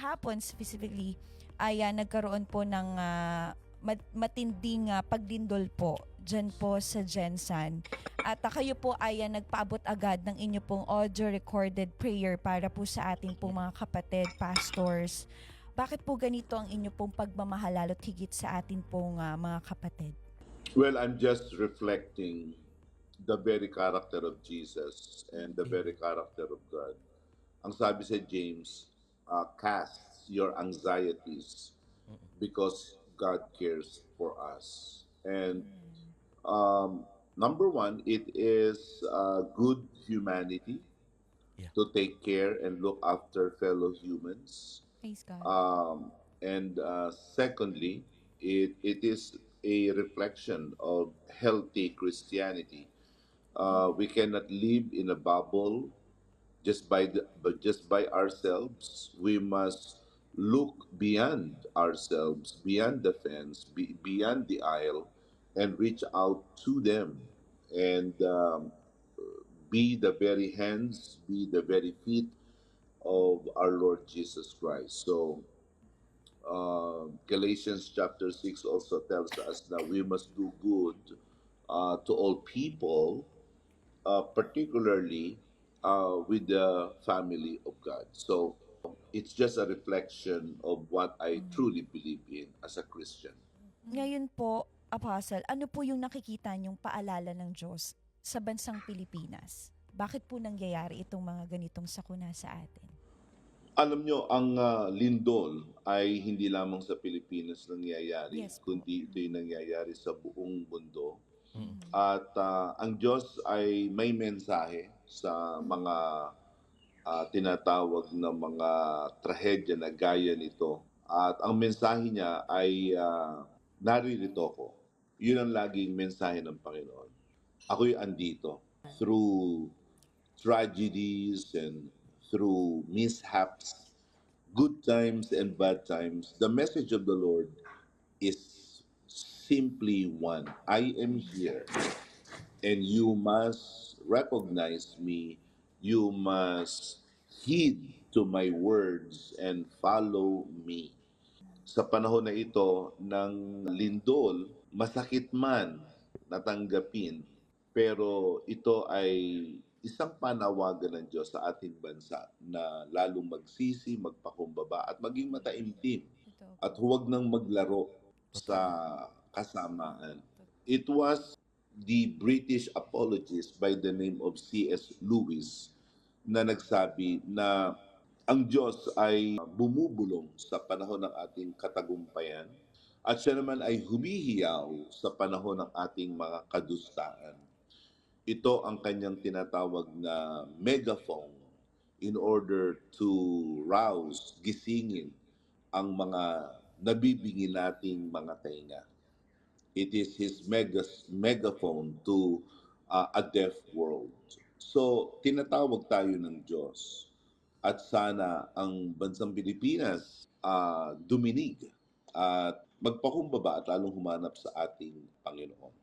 kahapon specifically ay nagkaroon po ng matinding paglindol po dyan po sa Gensan. At kayo po ay nagpaabot agad ng inyo pong audio recorded prayer para po sa ating pong mga kapatid, pastors. Bakit po ganito ang inyo pong pagmamahal lalo't higit sa atin pong mga kapatid? Well, I'm just reflecting the very character of Jesus and the very character of God. Ang sabi sa James, cast your anxieties because God cares for us. And number one, it is good humanity Yeah. to take care and look after fellow humans. Praise God. And secondly, it is a reflection of healthy Christianity. We cannot live in a bubble but just by ourselves. We must look beyond ourselves, beyond the fence, beyond the aisle, and reach out to them and be the very hands, be the very feet of our Lord Jesus Christ. So Galatians chapter 6 also tells us that we must do good to all people, particularly with the family of God. So it's just a reflection of what I truly believe in as a Christian. Ngayon po, Apostle, ano po yung nakikita niyong paalala ng Diyos sa bansang Pilipinas? Bakit po nangyayari itong mga ganitong sakuna sa atin? Alam nyo, ang lindol ay hindi lamang sa Pilipinas nangyayari, Yes po. kundi ito'y nangyayari sa buong mundo. Mm. At ang Diyos ay may mensahe sa mga tinatawag na mga trahedya na gaya nito. At ang mensahe niya ay naririto ko. Yun ang laging mensahe ng Panginoon. Ako'y andito through tragedies and through mishaps, good times and bad times. The message of the Lord is simply one. I am here and you must recognize me. You must heed to my words and follow me. Sa panahon na ito ng lindol, masakit man natanggapin, pero ito ay isang panawagan ng Diyos sa ating bansa na lalong magsisi, magpakumbaba at maging mataimtim at huwag nang maglaro sa kasamaan. It was the British apologist by the name of C.S. Lewis na nagsabi na ang Diyos ay bumubulong sa panahon ng ating katagumpayan at siya naman ay humihiyaw sa panahon ng ating mga kadustaan. Ito ang kanyang tinatawag na megaphone in order to rouse, gisingin ang mga nabibingi nating mga tainga. It is his megaphone to a deaf world. So, tinatawag tayo ng Diyos at sana ang bansang Pilipinas duminig at magpakumbaba at lalong humanap sa ating Panginoon.